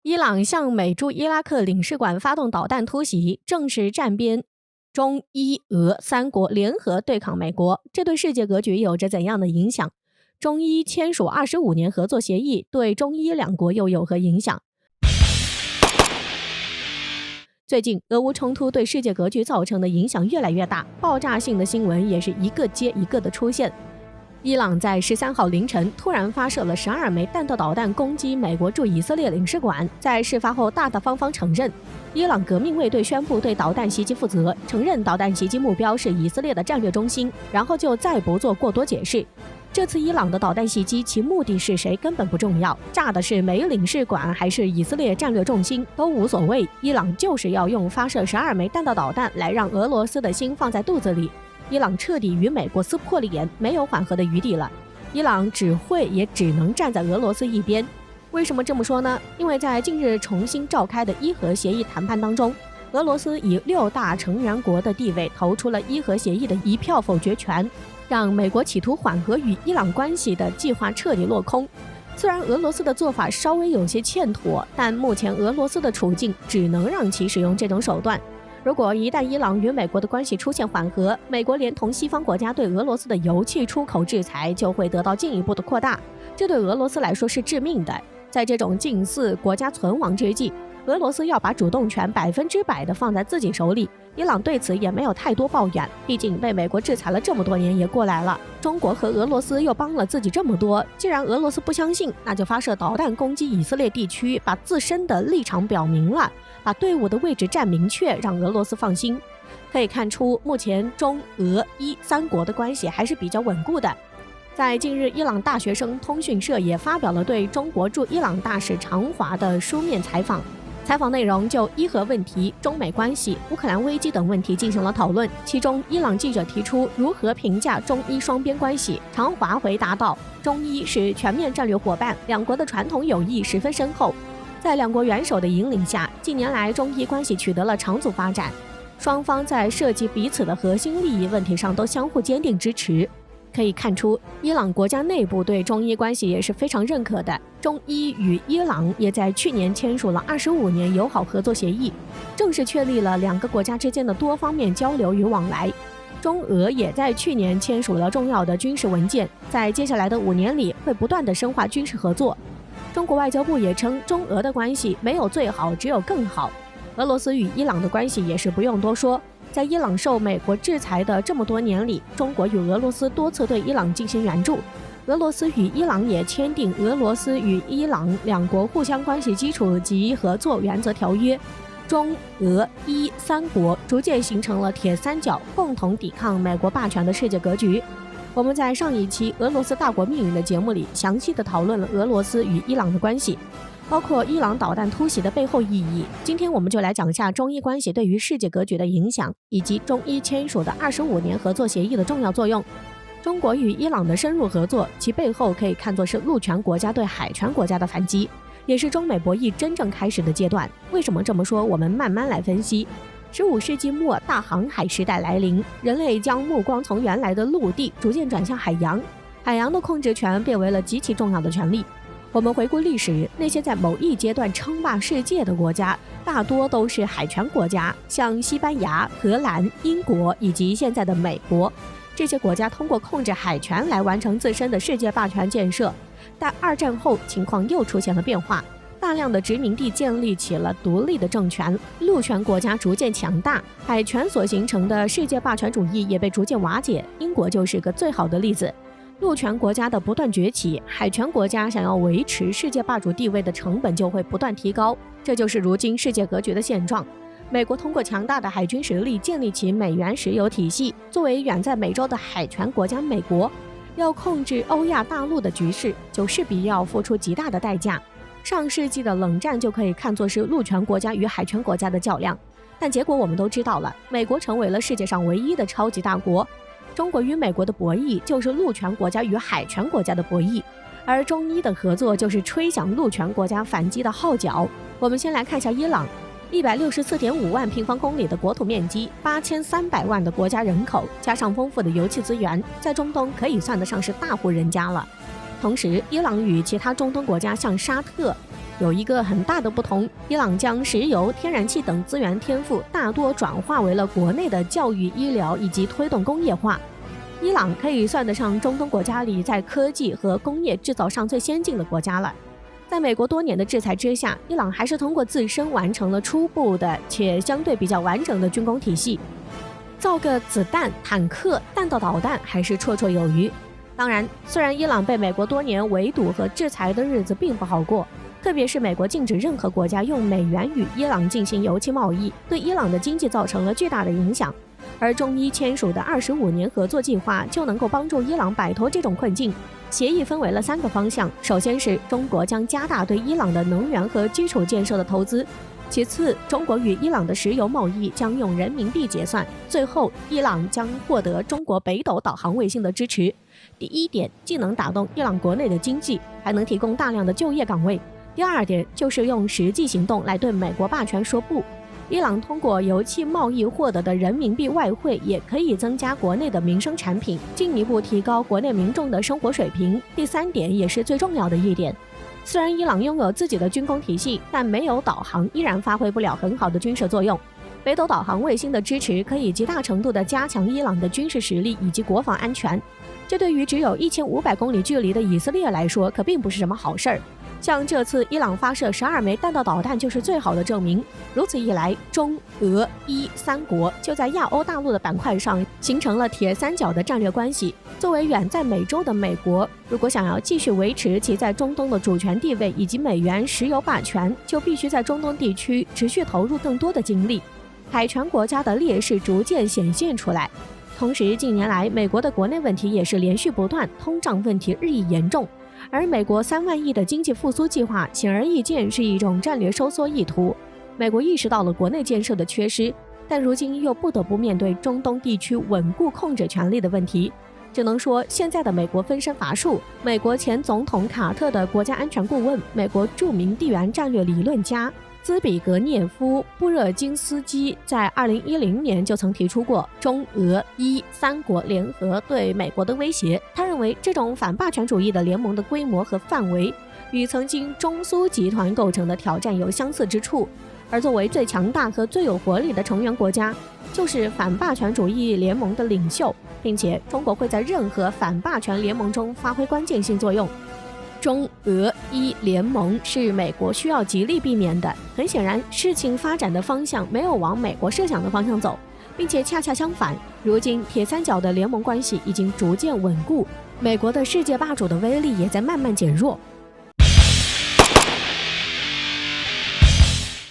伊朗向美驻伊拉克领事馆发动导弹突袭，正式站边中伊俄三国联合对抗美国，这对世界格局有着怎样的影响？中伊签署25年合作协议，对中伊两国又有何影响？最近，俄乌冲突对世界格局造成的影响越来越大，爆炸性的新闻也是一个接一个的出现。伊朗在13号凌晨突然发射了12枚弹道导弹攻击美国驻以色列领事馆，在事发后大大方方承认，伊朗革命卫队宣布对导弹袭击负责，承认导弹袭击目标是以色列的战略中心，然后就再不做过多解释。这次伊朗的导弹袭击，其目的是谁根本不重要，炸的是美领事馆还是以色列战略重心都无所谓，伊朗就是要用发射12枚弹道导弹来让俄罗斯的心放在肚子里。伊朗彻底与美国撕破脸，没有缓和的余地了。伊朗只会也只能站在俄罗斯一边。为什么这么说呢？因为在近日重新召开的伊核协议谈判当中，俄罗斯以6大成员国的地位投出了伊核协议的一票否决权，让美国企图缓和与伊朗关系的计划彻底落空。虽然俄罗斯的做法稍微有些欠妥，但目前俄罗斯的处境只能让其使用这种手段。如果一旦伊朗与美国的关系出现缓和，美国连同西方国家对俄罗斯的油气出口制裁就会得到进一步的扩大，这对俄罗斯来说是致命的。在这种近似国家存亡之际，俄罗斯要把主动权100%的放在自己手里，伊朗对此也没有太多抱怨，毕竟被美国制裁了这么多年也过来了，中国和俄罗斯又帮了自己这么多，既然俄罗斯不相信，那就发射导弹攻击以色列地区，把自身的立场表明了，把队伍的位置站明确，让俄罗斯放心。可以看出，目前中俄伊三国的关系还是比较稳固的。在近日，伊朗大学生通讯社也发表了对中国驻伊朗大使常华的书面采访，采访内容就伊核问题、中美关系、乌克兰危机等问题进行了讨论。其中，伊朗记者提出如何评价中伊双边关系，常华回答道：中伊是全面战略伙伴，两国的传统友谊十分深厚。在两国元首的引领下，近年来中伊关系取得了长足发展，双方在涉及彼此的核心利益问题上都相互坚定支持。可以看出，伊朗国家内部对中伊关系也是非常认可的。中伊与伊朗也在去年签署了25年友好合作协议，正式确立了两个国家之间的多方面交流与往来。中俄也在去年签署了重要的军事文件，在接下来的5年里会不断的深化军事合作。中国外交部也称，中俄的关系没有最好，只有更好。俄罗斯与伊朗的关系也是不用多说，在伊朗受美国制裁的这么多年里，中国与俄罗斯多次对伊朗进行援助，俄罗斯与伊朗也签订俄罗斯与伊朗两国互相关系基础及合作原则条约，中俄伊三国逐渐形成了铁三角，共同抵抗美国霸权的世界格局。我们在上一期俄罗斯大国命运的节目里详细的讨论了俄罗斯与伊朗的关系，包括伊朗导弹突袭的背后意义。今天我们就来讲一下中伊关系对于世界格局的影响，以及中伊签署的25年合作协议的重要作用。中国与伊朗的深入合作，其背后可以看作是陆权国家对海权国家的反击，也是中美博弈真正开始的阶段。为什么这么说？我们慢慢来分析。15世纪末，大航海时代来临，人类将目光从原来的陆地逐渐转向海洋，海洋的控制权变为了极其重要的权利。我们回顾历史，那些在某一阶段称霸世界的国家，大多都是海权国家，像西班牙、荷兰、英国以及现在的美国。这些国家通过控制海权来完成自身的世界霸权建设。但2战后，情况又出现了变化，大量的殖民地建立起了独立的政权，陆权国家逐渐强大，海权所形成的世界霸权主义也被逐渐瓦解。英国就是个最好的例子。陆权国家的不断崛起，海权国家想要维持世界霸主地位的成本就会不断提高，这就是如今世界格局的现状。美国通过强大的海军实力建立起美元石油体系，作为远在美洲的海权国家，美国要控制欧亚大陆的局势，就势必要付出极大的代价。上世纪的冷战就可以看作是陆权国家与海权国家的较量，但结果我们都知道了，美国成为了世界上唯一的超级大国。中国与美国的博弈就是陆权国家与海权国家的博弈，而中伊的合作就是吹响陆权国家反击的号角。我们先来看一下伊朗，164.5万平方公里的国土面积，8300万的国家人口，加上丰富的油气资源，在中东可以算得上是大户人家了。同时，伊朗与其他中东国家像沙特、有一个很大的不同，伊朗将石油、天然气等资源天赋大多转化为了国内的教育、医疗以及推动工业化。伊朗可以算得上中东国家里在科技和工业制造上最先进的国家了。在美国多年的制裁之下，伊朗还是通过自身完成了初步的且相对比较完整的军工体系，造个子弹、坦克、弹道导弹还是绰绰有余。当然，虽然伊朗被美国多年围堵和制裁的日子并不好过，特别是美国禁止任何国家用美元与伊朗进行油气贸易，对伊朗的经济造成了巨大的影响。而中伊签署的25年合作计划就能够帮助伊朗摆脱这种困境。协议分为了3个方向，首先是中国将加大对伊朗的能源和基础建设的投资，其次中国与伊朗的石油贸易将用人民币结算，最后伊朗将获得中国北斗导航卫星的支持。第一点既能打动伊朗国内的经济，还能提供大量的就业岗位。第二点就是用实际行动来对美国霸权说不。伊朗通过油气贸易获得的人民币外汇，也可以增加国内的民生产品，进一步提高国内民众的生活水平。第3点也是最重要的一点，虽然伊朗拥有自己的军工体系，但没有导航依然发挥不了很好的军事作用。北斗导航卫星的支持可以极大程度地加强伊朗的军事实力以及国防安全，这对于只有1500公里距离的以色列来说可并不是什么好事儿。像这次伊朗发射12枚弹道导弹就是最好的证明。如此一来，中俄伊3国就在亚欧大陆的板块上形成了铁三角的战略关系。作为远在美洲的美国，如果想要继续维持其在中东的主权地位以及美元石油霸权，就必须在中东地区持续投入更多的精力。海权国家的劣势逐渐显现出来。同时，近年来美国的国内问题也是连续不断，通胀问题日益严重。而美国3万亿的经济复苏计划显而易见是一种战略收缩意图。美国意识到了国内建设的缺失，但如今又不得不面对中东地区稳固控制权力的问题。只能说现在的美国分身乏术。美国前总统卡特的国家安全顾问、美国著名地缘战略理论家兹比格涅夫·布热津斯基在2010年就曾提出过中俄伊3国联合对美国的威胁。他认为这种反霸权主义的联盟的规模和范围与曾经中苏集团构成的挑战有相似之处，而作为最强大和最有活力的成员国家，就是反霸权主义联盟的领袖，并且中国会在任何反霸权联盟中发挥关键性作用。中俄伊联盟是美国需要极力避免的。很显然，事情发展的方向没有往美国设想的方向走，并且恰恰相反，如今铁三角的联盟关系已经逐渐稳固，美国的世界霸主的威力也在慢慢减弱。